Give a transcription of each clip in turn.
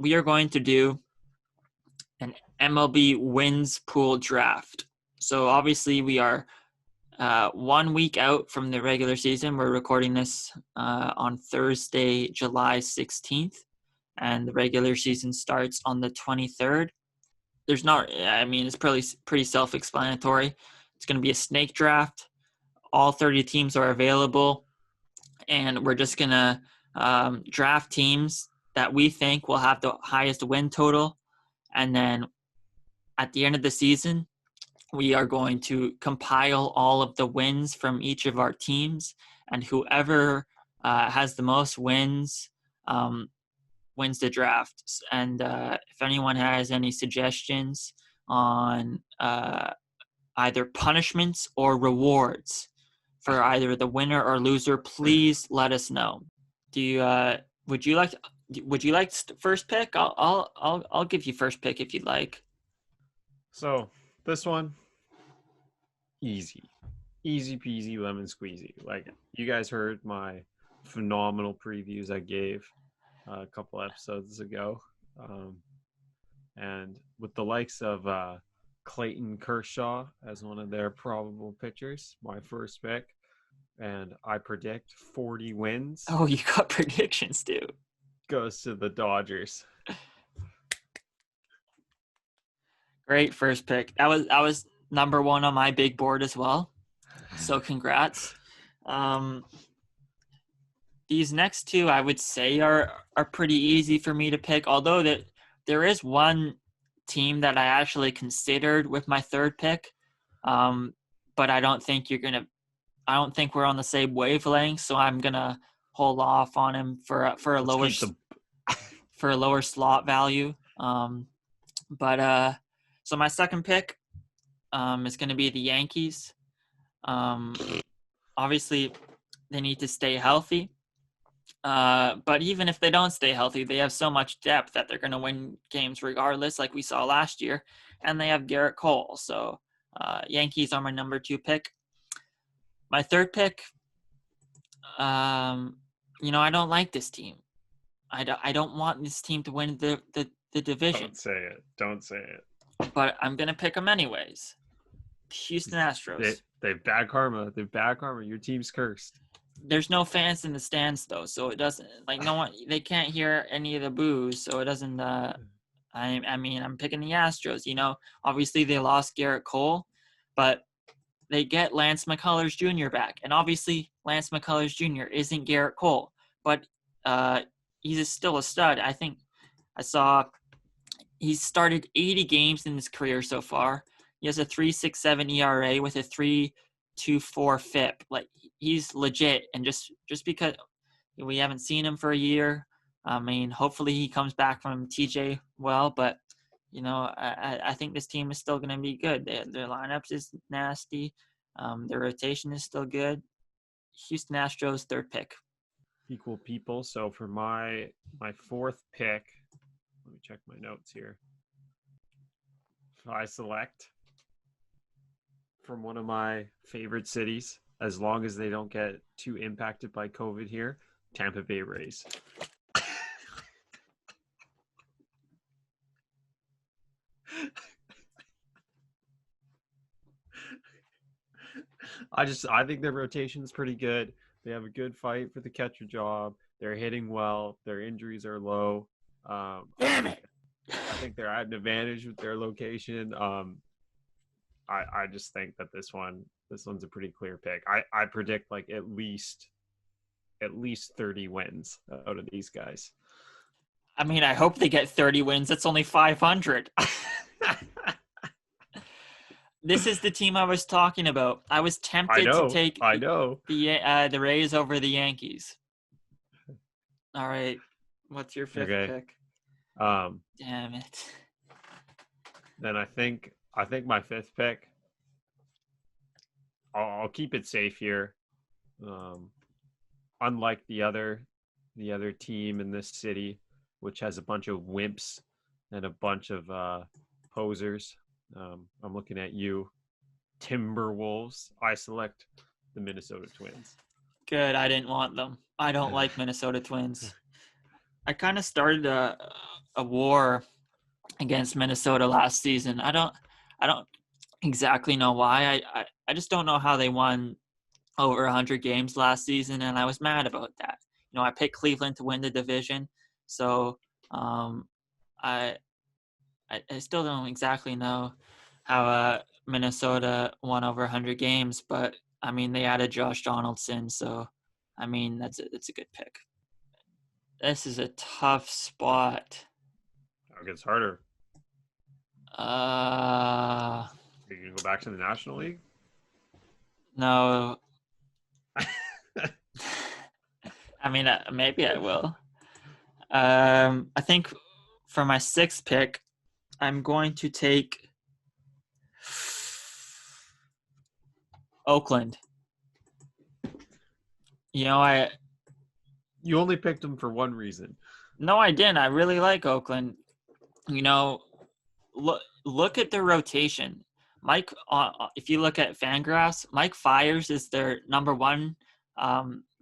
we are going to do an MLB wins pool draft. So obviously we are 1 week out from the regular season. We're recording this on Thursday, July 16th, and the regular season starts on the 23rd. It's pretty self-explanatory. It's going to be a snake draft. All 30 teams are available, and we're just going to draft teams that we think will have the highest win total. And then at the end of the season, we are going to compile all of the wins from each of our teams, and whoever has the most wins wins the draft. And if anyone has any suggestions on either punishments or rewards for either the winner or loser, please let us know. Would you like first pick? I'll give you first pick if you'd like. So this one, easy peasy lemon squeezy. Like, you guys heard my phenomenal previews I gave a couple episodes ago, and with the likes of Clayton Kershaw as one of their probable pitchers, my first pick, and I predict 40 wins. Oh, you got predictions, dude. Goes to the Dodgers. Great first pick. That was number one on my big board as well. So congrats. These next two, I would say, are pretty easy for me to pick. Although that there is one team that I actually considered with my third pick, but I don't think we're on the same wavelength. So I'm gonna hold off on him for a lower slot value. So my second pick is going to be the Yankees. Obviously, they need to stay healthy. But even if they don't stay healthy, they have so much depth that they're going to win games regardless, like we saw last year. And they have Garrett Cole. So Yankees are my number 2 pick. My third pick, I don't like this team. I don't want this team to win the division. Don't say it. But I'm going to pick them anyways. Houston Astros. They have bad karma. Your team's cursed. There's no fans in the stands, though, so it doesn't – no one – they can't hear any of the boos, so it doesn't I'm picking the Astros. Obviously they lost Garrett Cole, but they get Lance McCullers Jr. back. And obviously Lance McCullers Jr. isn't Garrett Cole, but he's still a stud. I think I saw – he's started 80 games in his career so far. He has a 3.67 ERA with a 3.24 FIP. Like, he's legit. And just because we haven't seen him for a year, hopefully he comes back from TJ well. But I think this team is still going to be good. Their lineups is nasty. Their rotation is still good. Houston Astros, third pick. Equal people. So for my fourth pick. Let me check my notes here. I select from one of my favorite cities, as long as they don't get too impacted by COVID here, Tampa Bay Rays. I think their rotation is pretty good. They have a good fight for the catcher job. They're hitting well. Their injuries are low. Damn it! I think they're at an advantage with their location. I just think that this one's a pretty clear pick. I predict like at least 30 wins out of these guys. I hope they get 30 wins. That's only 500. This is the team I was talking about. I was tempted to take the Rays over the Yankees. All right. What's your fifth pick? Damn it. Then I think my fifth pick, I'll keep it safe here. Unlike the other team in this city, which has a bunch of wimps and a bunch of posers, I'm looking at you, Timberwolves. I select the Minnesota Twins. Good. I didn't want them. I don't like Minnesota Twins. I kind of started a war against Minnesota last season. I don't exactly know why. I just don't know how they won over 100 games last season, and I was mad about that. I picked Cleveland to win the division, so um, I I still don't exactly know how Minnesota won over 100 games, but I mean they added Josh Donaldson, so I mean that's a good pick. This is a tough spot. It gets harder. Uh, Are you gonna go back to the National League? no. I mean, maybe I will. I think for my sixth pick, I'm going to take Oakland. I You only picked them for one reason. no, I didn't. I really like Oakland. You know, look at their rotation. Mike, if you look at Fangraphs, Mike Fiers is their number one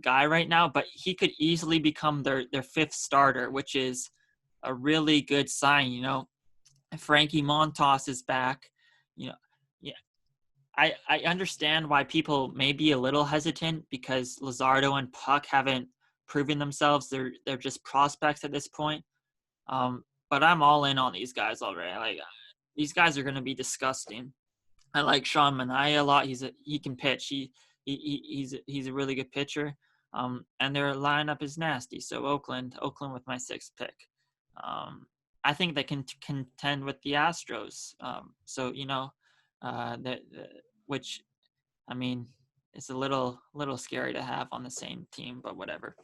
guy right now, but he could easily become their fifth starter, which is a really good sign. Frankie Montas is back. You know, yeah, I understand why people may be a little hesitant because Luzardo and Puck haven't proven themselves. They're just prospects at this point. But I'm all in on these guys already. Like these guys are going to be disgusting. I like Sean Manaea a lot. He can pitch. He's a really good pitcher. And their lineup is nasty. So Oakland with my sixth pick. I think they can contend with the Astros. Which I mean, it's a little scary to have on the same team, but whatever.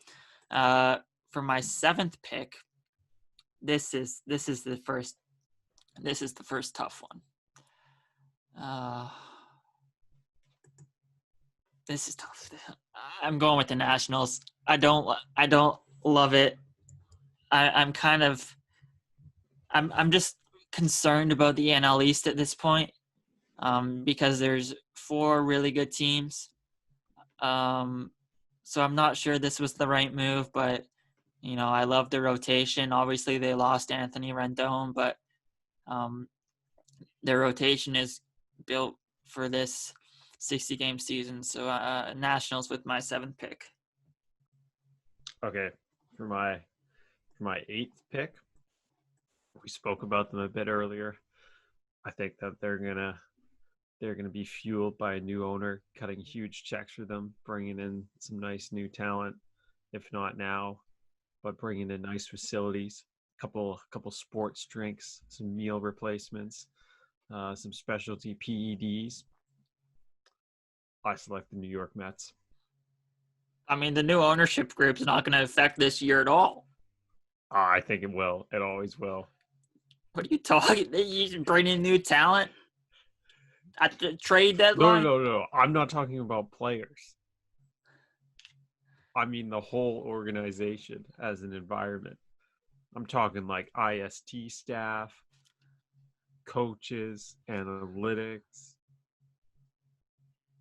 For my seventh pick, this is the first tough one. This is tough. I'm going with the Nationals. I don't love it. I'm just concerned about the NL East at this point, because there's four really good teams. So I'm not sure this was the right move, but I love the rotation. Obviously, they lost Anthony Rendon, but their rotation is built for this 60-game season. So Nationals with my seventh pick. Okay, for my eighth pick, we spoke about them a bit earlier. I think that they're gonna be fueled by a new owner, cutting huge checks for them, bringing in some nice new talent, if not now, but bringing in nice facilities, couple sports drinks, some meal replacements, some specialty PEDs. I select the New York Mets. I mean, the new ownership group is not going to affect this year at all. I think it will. It always will. What are you talking? You bring in new talent at the trade deadline? No. I'm not talking about players. I mean the whole organization as an environment. I'm talking like IST staff, coaches, analytics,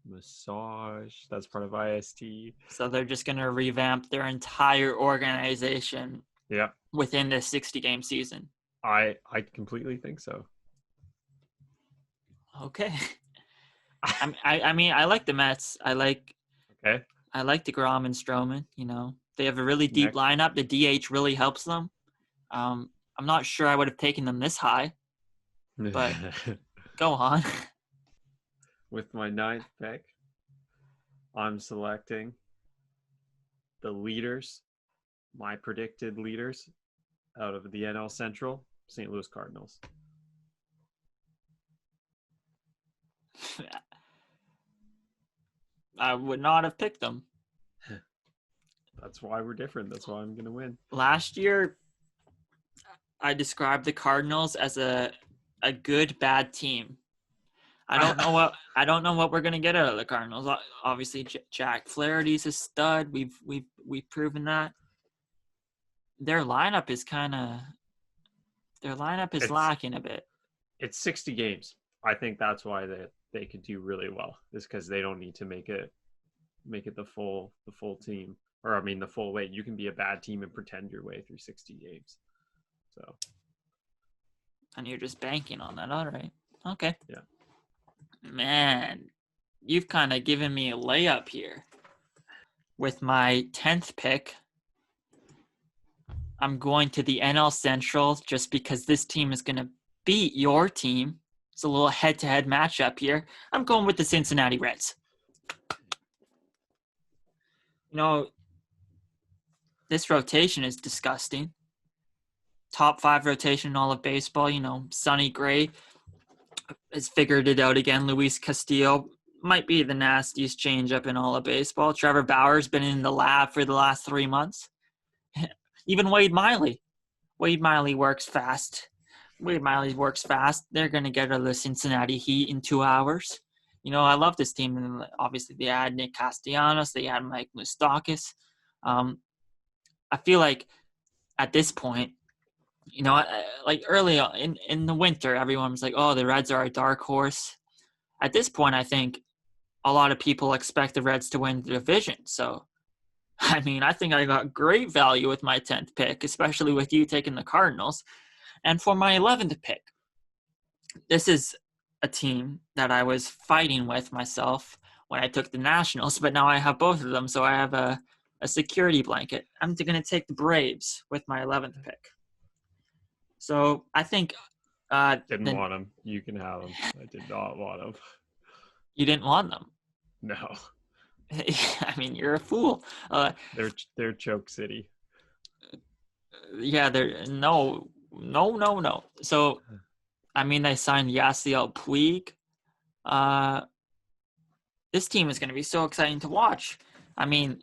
massage. That's part of IST. So they're just going to revamp their entire organization. Yeah. Within the 60-game season. I completely think so. Okay. I mean, I like the Mets. I like DeGrom and Stroman. They have a really deep lineup. The DH really helps them. I'm not sure I would have taken them this high, but go on. With my ninth pick, I'm selecting the leaders, my predicted leaders out of the NL Central, St. Louis Cardinals. I would not have picked them. That's why we're different. That's why I'm going to win. Last year, I described the Cardinals as a good bad team. I don't know what we're gonna get out of the Cardinals. Obviously, Jack Flaherty's a stud. We've proven that. Their lineup is lacking a bit. It's 60 games. I think that's why they could do really well. Is because they don't need to make it the full team. or I mean the full weight. You can be a bad team and pretend your way through 60 games. So. And you're just banking on that. All right. Okay. Yeah. Man, you've kind of given me a layup here. With my 10th pick, I'm going to the NL Central just because this team is going to beat your team. It's a little head-to-head matchup here. I'm going with the Cincinnati Reds. You know, this rotation is disgusting. Top 5 rotation in all of baseball. You know, Sonny Gray has figured it out again. Luis Castillo might be the nastiest changeup in all of baseball. Trevor Bauer's been in the lab for the last 3 months. Even Wade Miley. Wade Miley works fast. They're going to get out of the Cincinnati Heat in 2 hours. You know, I love this team. And obviously, they had Nick Castellanos. They had Mike Moustakas. I feel like at this point, you know, like early in the winter, everyone was like, oh, the Reds are a dark horse. At this point, I think a lot of people expect the Reds to win the division. So, I mean, I think I got great value with my 10th pick, especially with you taking the Cardinals. And for my 11th pick, this is a team that I was fighting with myself when I took the Nationals, but now I have both of them, so I have a security blanket. I'm going to take the Braves with my 11th pick. So I think... Didn't want them. You can have them. I did not want them. You didn't want them? No. I mean, you're a fool. They're choke city. Yeah, they're no. So, I mean, they signed Yasiel Puig. This team is going to be so exciting to watch. I mean,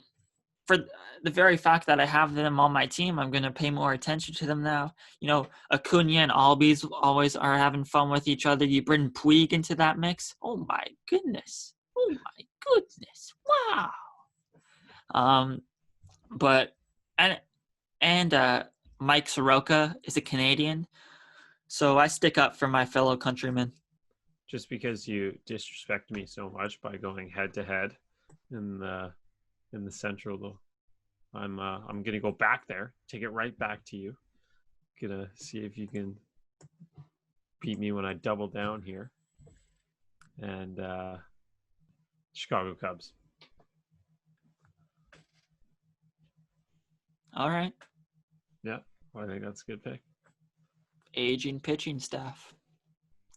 for the very fact that I have them on my team, I'm going to pay more attention to them now. You know, Acuna and Albies always are having fun with each other. You bring Puig into that mix. Oh my goodness. Wow. But Mike Soroka is a Canadian, so I stick up for my fellow countrymen. Just because you disrespect me so much by going head to head in the Central, though, I'm gonna go back there, take it right back to you. Gonna see if you can beat me when I double down here. And Chicago Cubs. All right. Yeah, I think that's a good pick. Aging pitching staff.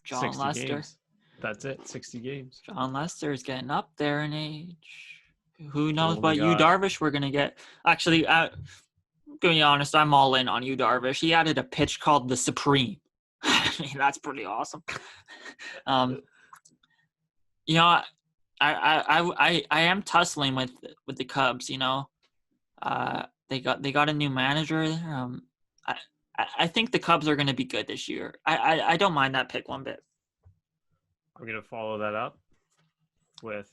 John 60 Lester. Games. That's it, 60 games. John Lester is getting up there in age. Who knows what Yu Darvish we're going to get. Actually, to be honest, I'm all in on Yu Darvish. He added a pitch called the Supreme. I mean, that's pretty awesome. You know, I am tussling with the Cubs, you know. They got a new manager. I think the Cubs are going to be good this year. I don't mind that pick one bit. I'm going to follow that up with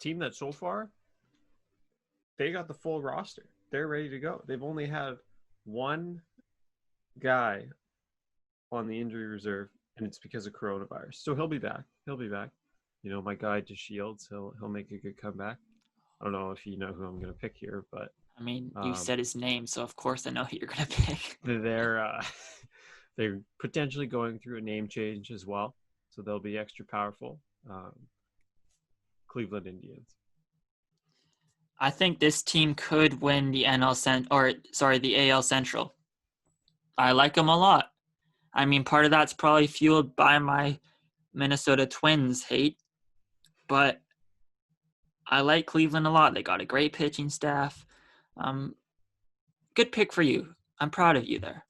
team that so far, they got the full roster. They're ready to go. They've only had one guy on the injury reserve, and it's because of coronavirus. So he'll be back. You know, my guy DeShields, he'll make a good comeback. I don't know if you know who I'm going to pick here, but I mean, you said his name, so of course I know who you're going to pick. They're potentially going through a name change as well, so they'll be extra powerful. Cleveland Indians. I think this team could win the the AL Central. I like them a lot. I mean, part of that's probably fueled by my Minnesota Twins hate, but I like Cleveland a lot. They got a great pitching staff. Good pick for you. I'm proud of you there.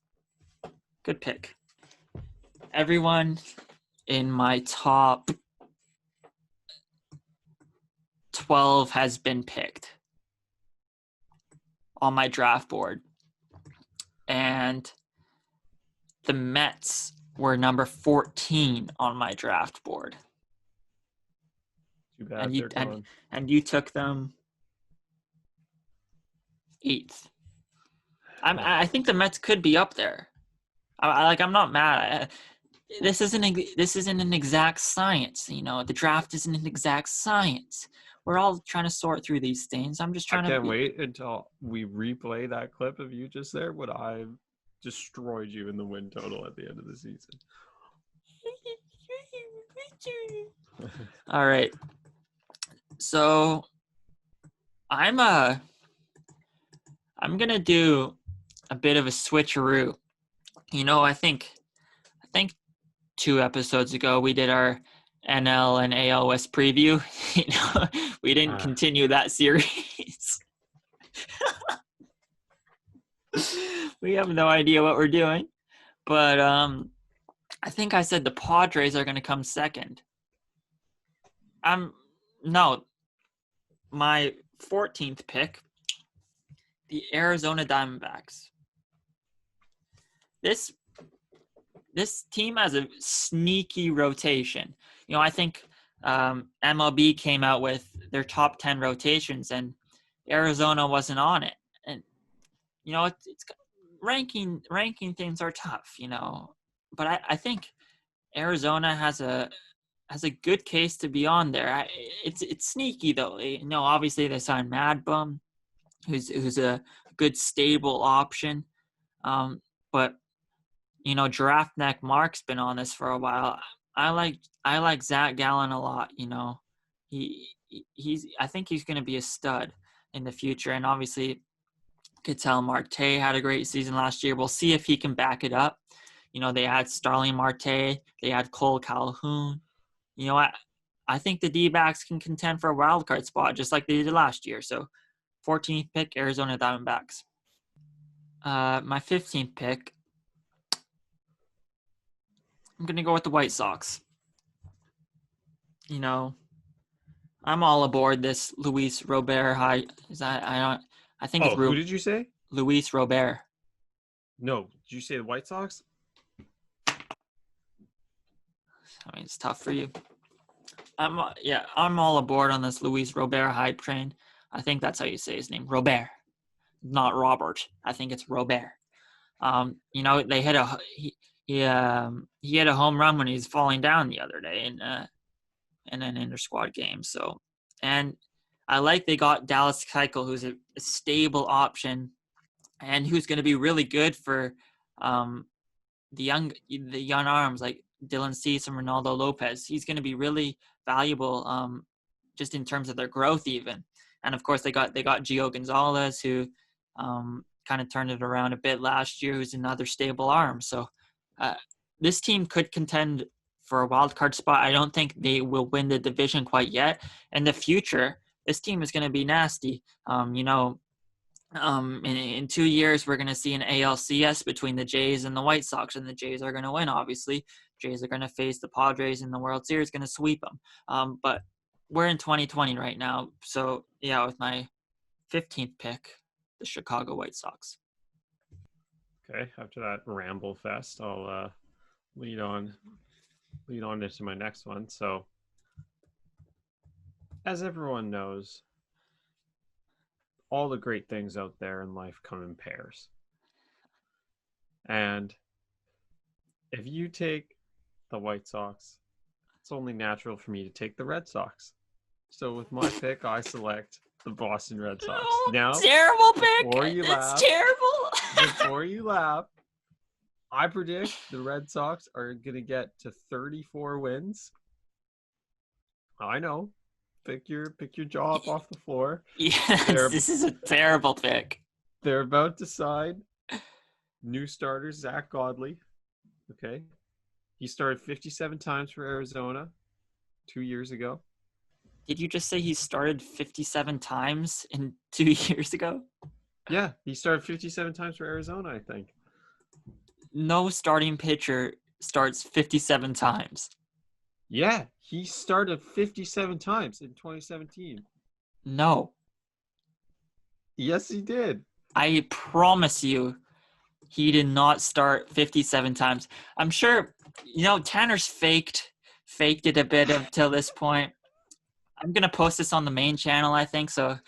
Good pick. Everyone in my top 12 has been picked on my draft board. And the Mets were number 14 on my draft board. Too bad and you took them 8th. I think the Mets could be up there. I'm not mad. This isn't an exact science. You know, the draft isn't an exact science. we're all trying to sort through these things. I'm just I trying to can't wait until we replay that clip of you just there when I destroyed you in the win total at the end of the season. All right. So I'm gonna do a bit of a switcheroo. I think 2 episodes ago we did our NL and AL West preview. We didn't continue that series. We have no idea what we're doing. But I think I said the Padres are going to come second. No, my 14th pick, the Arizona Diamondbacks. This team has a sneaky rotation. I think MLB came out with their top 10 rotations, and Arizona wasn't on it. And it's ranking things are tough, but I think Arizona has a good case to be on there. It's sneaky though. Obviously they signed Mad Bum, who's a good stable option. But Giraffe Neck Mark's been on this for a while. I like Zach Gallen a lot. I think he's going to be a stud in the future, and obviously Ketel Marte had a great season last year. We'll see if he can back it up. They had Starling Marte, they had Cole Calhoun. I think the D-backs can contend for a wild card spot just like they did last year. So 14th pick, Arizona Diamondbacks. My 15th pick, I'm going to go with the White Sox. I'm all aboard this Luis Robert high. I think it's who did you say? Luis Robert. No, did you say the White Sox? It's tough for you. I'm all aboard on this Luis Robert hype train. I think that's how you say his name, Robert, not Robert. I think it's Robert. They hit he had a home run when he was falling down the other day in an inter-squad game. So, and I like they got Dallas Keuchel, who's a stable option, and who's going to be really good for the young arms like Dylan Cease and Ronaldo Lopez. He's going to be really valuable just in terms of their growth even. And of course they got Gio Gonzalez, who kind of turned it around a bit last year, who's another stable arm. So this team could contend for a wild card spot. I don't think they will win the division quite yet. In the future, this team is going to be nasty. In 2 years, we're going to see an ALCS between the Jays and the White Sox, and the Jays are going to win, obviously. Jays are going to face the Padres in the World Series, going to sweep them. But we're in 2020 right now. So, yeah, with my 15th pick, the Chicago White Sox. Okay, after that ramble fest, I'll lead on into my next one. So, as everyone knows, all the great things out there in life come in pairs. And if you take the White Sox, it's only natural for me to take the Red Sox. So with my pick, I select the Boston Red Sox. Oh, now, terrible pick. It's terrible. Before you laugh, I predict the Red Sox are going to get to 34 wins. I know. Pick your jaw up off the floor. Yes, this is a terrible pick. They're about to sign new starter Zach Godley. Okay. He started 57 times for Arizona 2 years ago. Did you just say he started 57 times in 2 years ago? Yeah, he started 57 times for Arizona, I think. No starting pitcher starts 57 times. Yeah, he started 57 times in 2017. No. Yes, he did. I promise you, he did not start 57 times. I'm sure, Tanner's faked it a bit until this point. I'm going to post this on the main channel, I think. So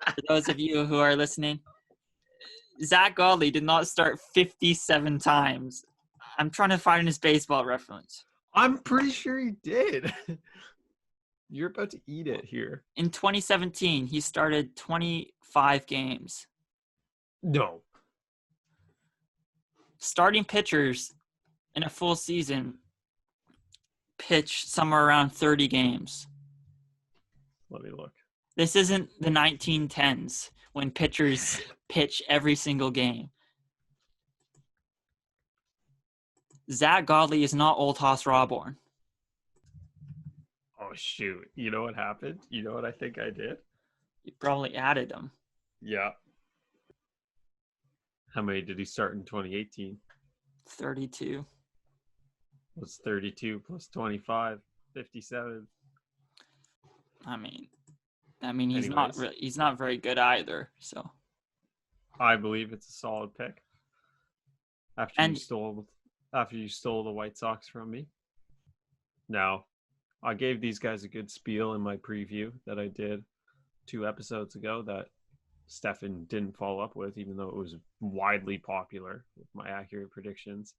for those of you who are listening, Zach Godley did not start 57 times. I'm trying to find his baseball reference. I'm pretty sure he did. You're about to eat it here. In 2017, he started 25 games. No. Starting pitchers in a full season pitch somewhere around 30 games. Let me look. This isn't the 1910s when pitchers pitch every single game. Zach Godley is not Old Hoss Rawborn. Oh, shoot. You know what happened? You know what I think I did? You probably added him. Yeah. How many did he start in 2018? 32. What's 32 plus 25? 57. I mean, he's Anyways. he's not very good either. So I believe it's a solid pick. After you stole the White Sox from me. Now, I gave these guys a good spiel in my preview that I did 2 episodes ago that Stefan didn't follow up with, even though it was widely popular with my accurate predictions.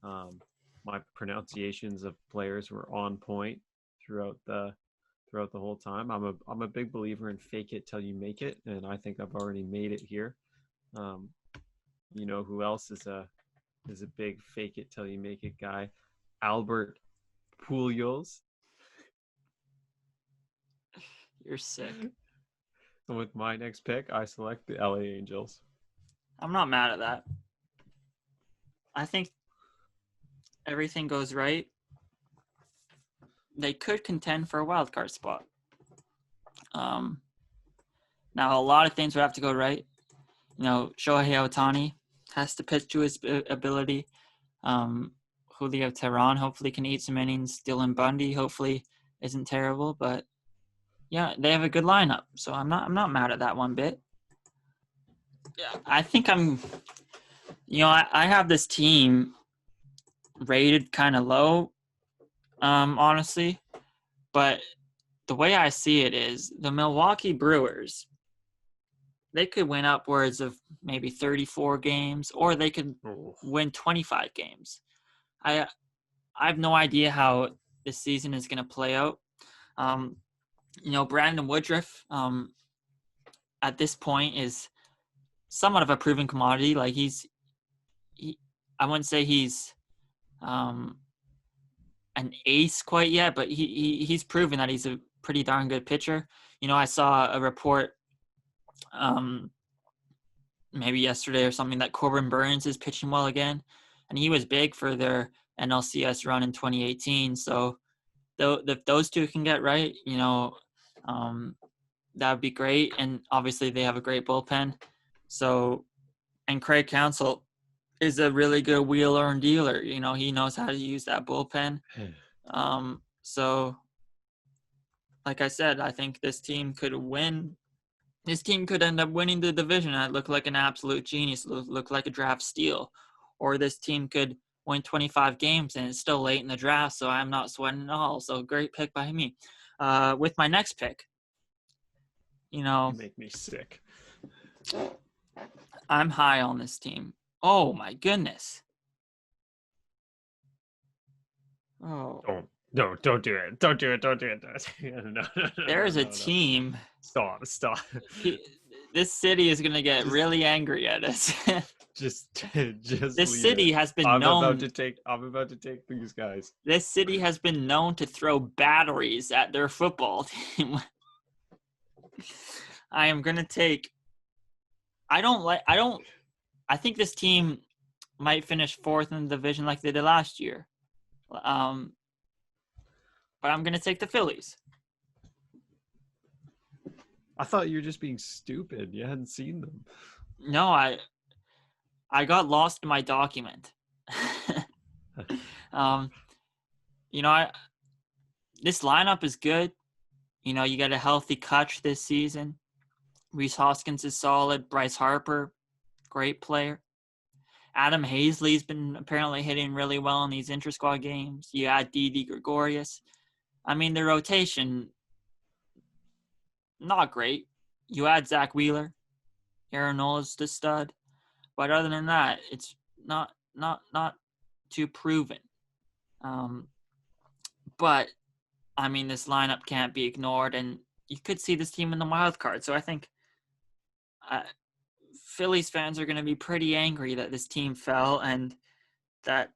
My pronunciations of players were on point throughout the whole time. I'm a big believer in fake it till you make it, and I think I've already made it here. You know who else is a big fake it till you make it guy? Albert Pujols. you're sick. And with my next pick, I select the LA Angels. I'm not mad at that. I think everything goes right. They could contend for a wild card spot. Now, a lot of things would have to go right. You know, Shohei Ohtani has to pitch to his ability. Julio Teheran hopefully can eat some innings. Dylan Bundy hopefully isn't terrible, but yeah, they have a good lineup, so I'm not mad at that one bit. Yeah, I think I have this team rated kind of low, honestly, but the way I see it is the Milwaukee Brewers, they could win upwards of maybe 34 games, or they could win 25 games. I have no idea how this season is going to play out. Brandon Woodruff at this point is somewhat of a proven commodity. Like I wouldn't say he's an ace quite yet, but he's proven that he's a pretty darn good pitcher. I saw a report maybe yesterday or something that Corbin Burns is pitching well again, and he was big for their NLCS run in 2018. So if those two can get right, that would be great. And obviously they have a great bullpen. So, and Craig Counsell is a really good wheeler and dealer. He knows how to use that bullpen. So like I said, I think this team could win. This team could end up winning the division. I'd look like an absolute genius, look like a draft steal. Or this team could win 25 games and it's still late in the draft, so I'm not sweating at all. So great pick by me. With my next pick, you make me sick. I'm high on this team. Oh my goodness. Oh. Don't do it. Don't do it. Don't do it. No. There's a team. Stop. This city is gonna get really angry at us. just. This city has been known. I'm about to take these guys. This city has been known to throw batteries at their football team. I am gonna take. I think this team might finish 4th in the division like they did last year. But I'm gonna take the Phillies. I thought you were just being stupid. You hadn't seen them. No, I got lost in my document. This lineup is good. You got a healthy Kutch this season. Rhys Hoskins is solid. Bryce Harper, great player. Adam Hazley's been apparently hitting really well in these inter-squad games. You add Didi Gregorius. I mean, the rotation, not great. You add Zach Wheeler. Aaron Nola's the stud. But other than that, it's not too proven. But I mean, this lineup can't be ignored, and you could see this team in the wild card. So I think Phillies fans are going to be pretty angry that this team fell and that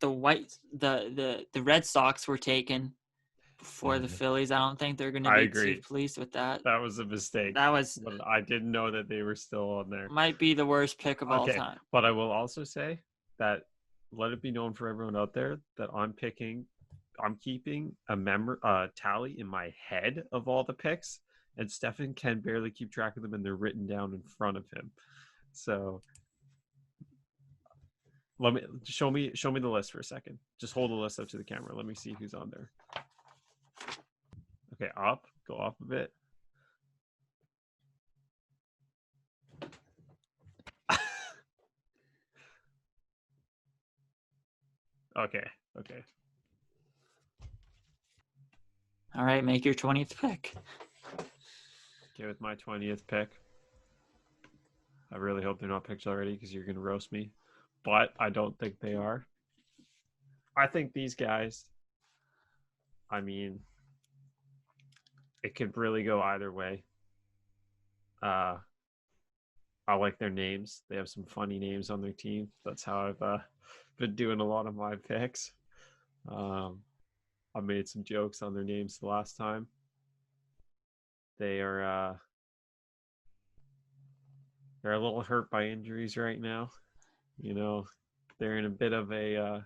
the Red Sox were taken before the Phillies. I don't think they're going to I be agree. too pleased with that. That was a mistake. But I didn't know that they were still on there. Might be the worst pick of all time. But I will also say that let it be known for everyone out there that I'm keeping a tally in my head of all the picks, and Stefan can barely keep track of them, and they're written down in front of him. So let me show me the list for a second. Just hold the list up to the camera. Let me see who's on there. Okay, go up a bit. Okay. All right, make your 20th pick. Okay, with my 20th pick. I really hope they're not picked already because you're going to roast me. But I don't think they are. I think these guys, I mean, it could really go either way. I like their names. They have some funny names on their team. That's how I've been doing a lot of my picks. I made some jokes on their names the last time. They are they're a little hurt by injuries right now. You know, they're in a bit of they're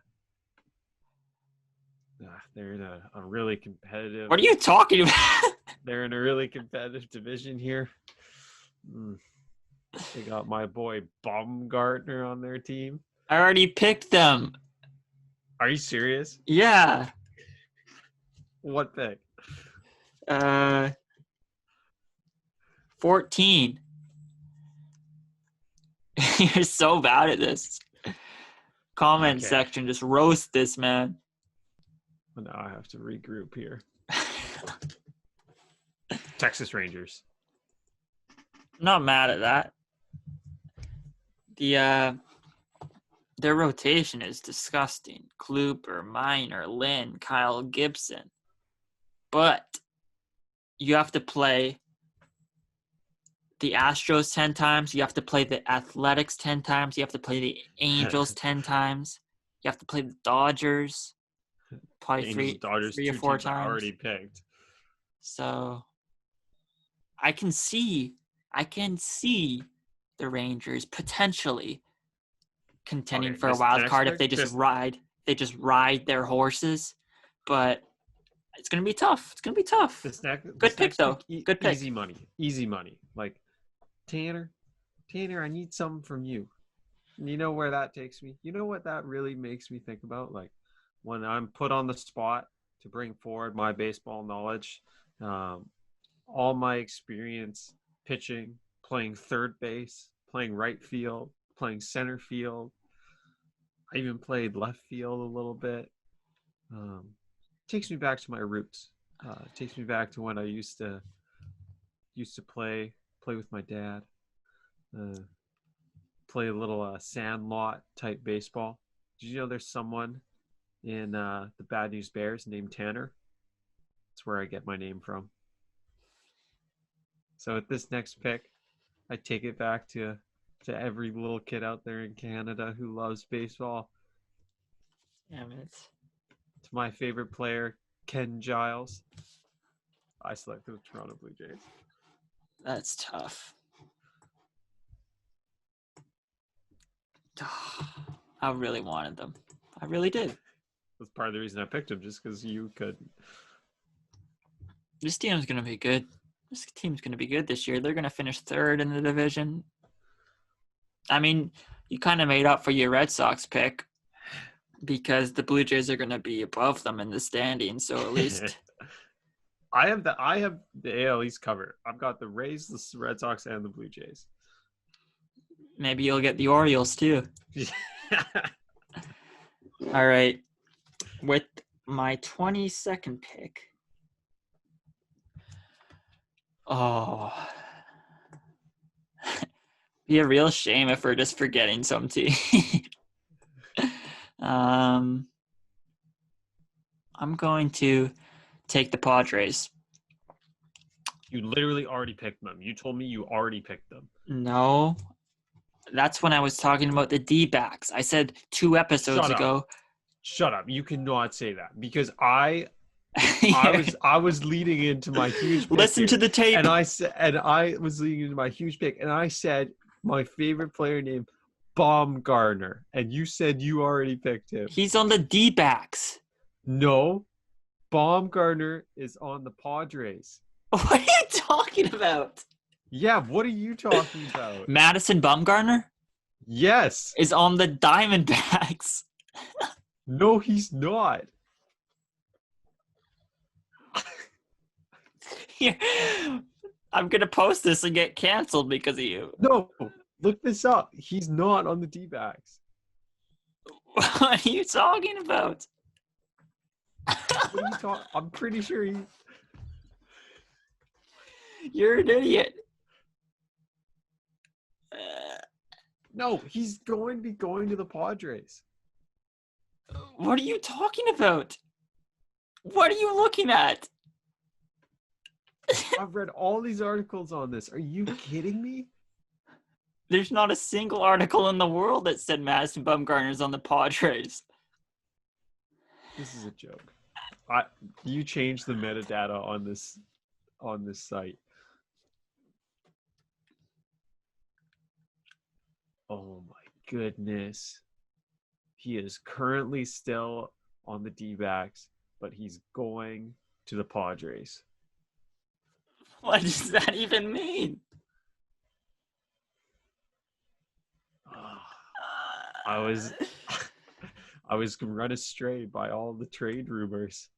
in a really competitive. What are you talking about? They're in a really competitive division here. They got my boy Baumgartner on their team. I already picked them. Are you serious? Yeah. What pick? 14. You're so bad at this. Comment section, just roast this man. Well, now I have to regroup here. Texas Rangers. Not mad at that. Their rotation is disgusting. Kluber, Miner, Lynn, Kyle Gibson. But you have to play the Astros 10 times. You have to play the Athletics 10 times. You have to play the Angels 10 times. You have to play the Dodgers probably three or four times. Already picked. So I can see the Rangers potentially contending for a wild card if they just ride their horses. But it's gonna be tough. Good pick though. Good pick. Easy money. Like Tanner, I need something from you. And you know where that takes me? You know what that really makes me think about? Like when I'm put on the spot to bring forward my baseball knowledge, all my experience pitching, playing third base, playing right field, playing center field. I even played left field a little bit. Takes me back to my roots. Takes me back to when I used to play with my dad. Play a little sandlot type baseball. Did you know there's someone in the Bad News Bears named Tanner? That's where I get my name from. So with this next pick, I take it back to every little kid out there in Canada who loves baseball. Damn it. To my favorite player, Ken Giles. I selected the Toronto Blue Jays. That's tough. I really wanted them. I really did. That's part of the reason I picked him, just because you couldn't. This team's going to be good. This year. They're going to finish third in the division. I mean, you kind of made up for your Red Sox pick because the Blue Jays are going to be above them in the standings. So at least I have the AL East covered. I've got the Rays, the Red Sox, and the Blue Jays. Maybe you'll get the Orioles too. All right. With my 22nd pick. Oh. Be a real shame if we're just forgetting some team. I'm going to take the Padres. You literally already picked them. You told me you already picked them. No. That's when I was talking about the D-backs. I said 2 episodes ago. Shut up. You cannot say that because I was leading into my huge pick. Listen to the tape. And I was leading into my huge pick, and I said my favorite player named Baumgartner, and you said you already picked him. He's on the D-backs. No, Baumgartner is on the Padres. What are you talking about? Yeah, what are you talking about? Madison Bumgarner? Yes. Is on the Diamondbacks. No, he's not. Here, I'm going to post this and get canceled because of you. No, look this up. He's not on the D-backs. What are you talking about? What are you talking? I'm pretty sure he... You're an idiot. No, he's going to be going to the Padres. What are you talking about? What are you looking at? I've read all these articles on this. Are you kidding me? There's not a single article in the world that said Madison Bumgarner's on the Padres. This is a joke. You changed the metadata on this site. Oh my goodness. He is currently still on the D-backs, but he's going to the Padres. What does that even mean? I was run astray by all the trade rumors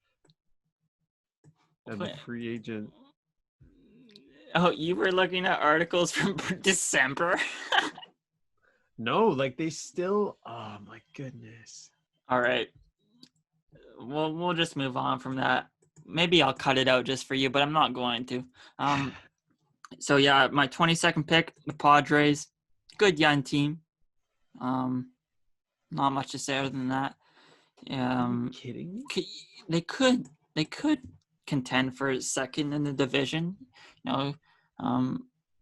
and the free agent. Oh, you were looking at articles from December? No, like they still. Oh my goodness. All right. We'll just move on from that. Maybe I'll cut it out just for you, but I'm not going to. So yeah, my 22nd pick, the Padres. Good young team. Not much to say other than that. Are you kidding me? They could contend for second in the division. You know,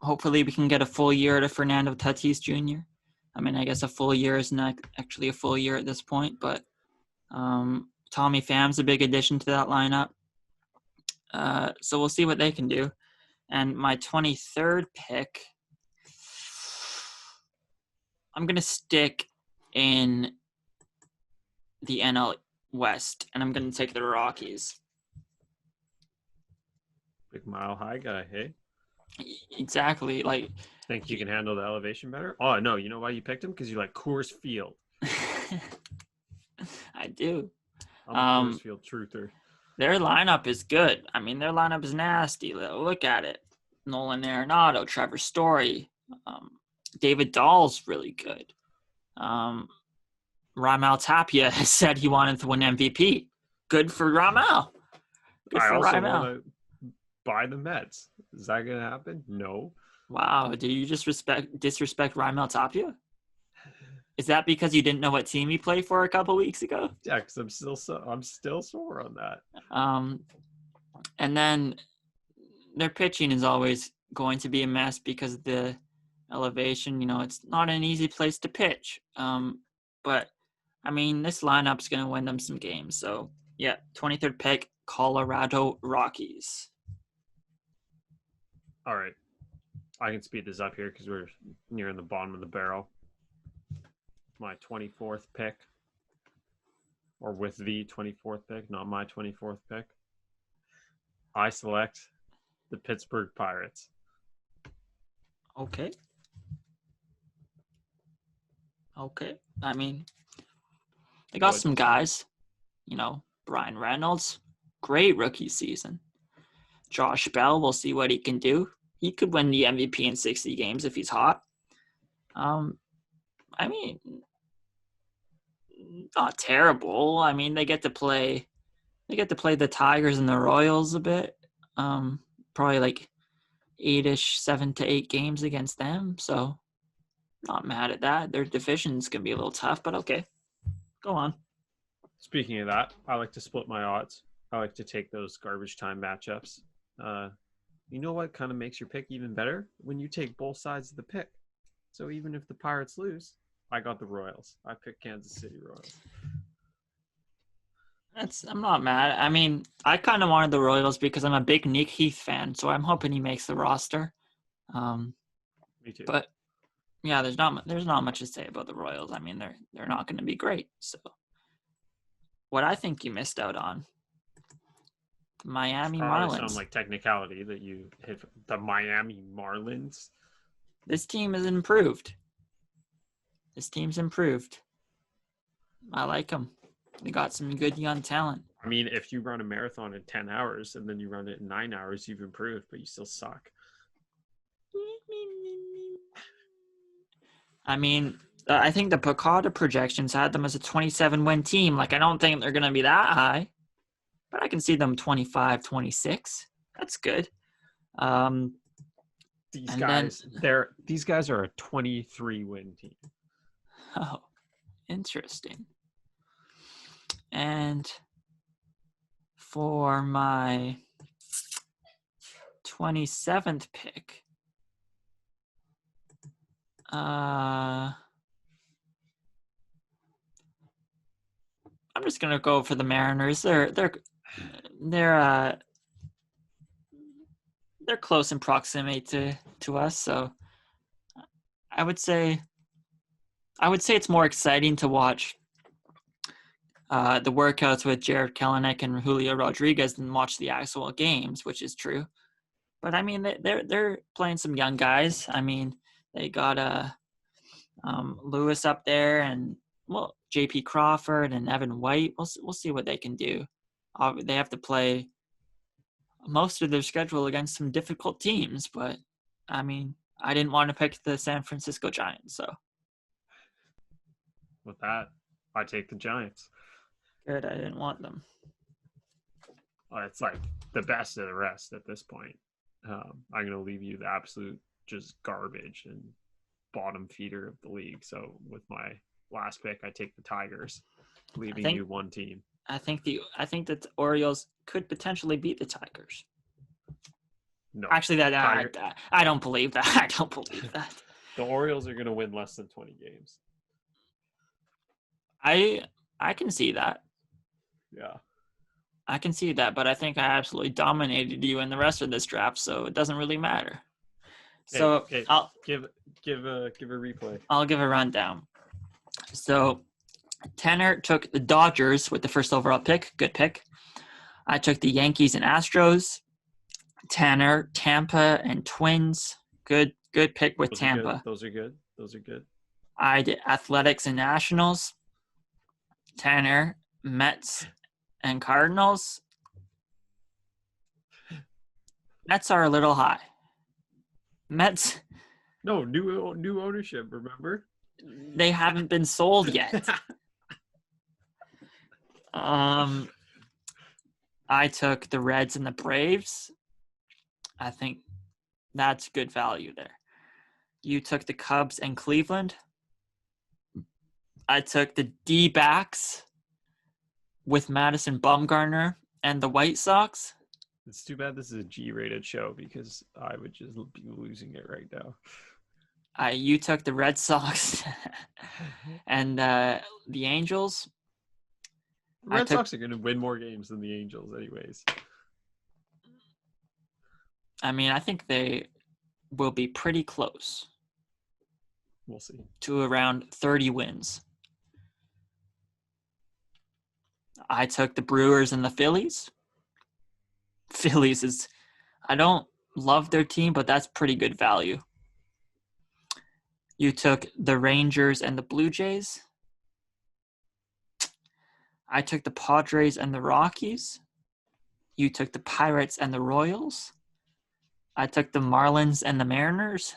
hopefully we can get a full year out of Fernando Tatis Jr. I mean, I guess a full year is not actually a full year at this point, but Tommy Pham's a big addition to that lineup. So we'll see what they can do. And my 23rd pick, I'm going to stick in the NL West, and I'm going to take the Rockies. Big Mile High guy, hey? Exactly. Like, think you can handle the elevation better? Oh, no. You know why you picked him? Because you like Coors Field. I do. I'm a Coors Field truther. Their lineup is good. I mean, their lineup is nasty. Look at it. Nolan Arenado, Trevor Story, David Dahl's really good. Raimel Tapia has said he wanted to win MVP. Good for Raimel. Good I for also Raimel. want to buy the Mets. Is that going to happen? No. Wow. Do you just disrespect Raimel Tapia? Is that because you didn't know what team he played for a couple weeks ago? Yeah, because I'm still sore on that. And then their pitching is always going to be a mess because of the elevation. You know, it's not an easy place to pitch. But I mean, this lineup's going to win them some games. So yeah, 23rd pick, Colorado Rockies. All right, I can speed this up here because we're nearing the bottom of the barrel. My 24th pick, or with the 24th pick, not my 24th pick, I select the Pittsburgh Pirates. Okay. I mean, they got some guys. You know, Brian Reynolds, great rookie season. Josh Bell, we'll see what he can do. He could win the MVP in 60 games if he's hot. I mean, not terrible. I mean, they get to play the Tigers and the Royals a bit. Probably like 7 to 8 games against them. So not mad at that. Their division's gonna be a little tough, but okay. Go on. Speaking of that, I like to split my odds. I like to take those garbage time matchups. You know what kind of makes your pick even better? When you take both sides of the pick. So even if the Pirates lose, I got the Royals. I picked Kansas City Royals. I'm not mad. I mean, I kind of wanted the Royals because I'm a big Nick Heath fan, so I'm hoping he makes the roster. Me too. But yeah, there's not much to say about the Royals. I mean, they're not going to be great. So what I think you missed out on, the Miami Probably sound Marlins. like technicality that you hit the Miami Marlins. This team is improved. This team's improved. I like them. They got some good young talent. I mean, if you run a marathon in 10 hours and then you run it in 9 hours, you've improved, but you still suck. I mean, I think the Picada projections had them as a 27-win team. Like, I don't think they're going to be that high, but I can see them 25, 26. That's good. These guys are a 23-win team. Oh, interesting. And for my 27th pick, I'm just gonna go for the Mariners. They're close in proximity to us, so I would say it's more exciting to watch the workouts with Jared Kelenic and Julio Rodriguez than watch the actual games, which is true. But I mean, they're playing some young guys. I mean, they got Lewis up there, and J.P. Crawford and Evan White. We'll see what they can do. They have to play most of their schedule against some difficult teams, but I mean, I didn't want to pick the San Francisco Giants, so with that, I take the Giants. Good, I didn't want them. It's like the best of the rest at this point. I'm going to leave you the absolute just garbage and bottom feeder of the league. So with my last pick, I take the Tigers, leaving you one team. I think that the Orioles could potentially beat the Tigers. No, actually, I don't believe that. I don't believe that. The Orioles are going to win less than 20 games. I can see that. Yeah. I can see that, but I think I absolutely dominated you in the rest of this draft, so it doesn't really matter. So I'll give a replay. I'll give a rundown. So Tanner took the Dodgers with the first overall pick. Good pick. I took the Yankees and Astros. Tanner, Tampa and Twins. Good pick with Tampa. Those are good. I did Athletics and Nationals. Tanner, Mets and Cardinals. Mets are a little high. Mets. No, new ownership, remember? They haven't been sold yet. I took the Reds and the Braves. I think that's good value there. You took the Cubs and Cleveland. I took the D-backs with Madison Bumgarner and the White Sox. It's too bad this is a G-rated show because I would just be losing it right now. You took the Red Sox and the Angels. Red Sox are going to win more games than the Angels anyways. I mean, I think they will be pretty close. We'll see. To around 30 wins. I took the Brewers and the Phillies. I don't love their team, but that's pretty good value. You took the Rangers and the Blue Jays. I took the Padres and the Rockies. You took the Pirates and the Royals. I took the Marlins and the Mariners.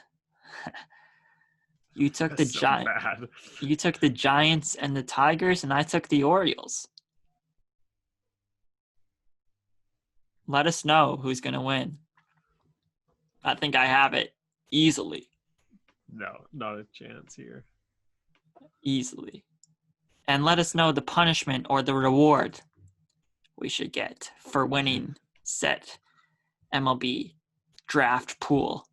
You took the Giants. You took the Giants and the Tigers, and I took the Orioles. Let us know who's going to win. I think I have it easily. No, not a chance here. Easily. And let us know the punishment or the reward we should get for winning set MLB draft pool.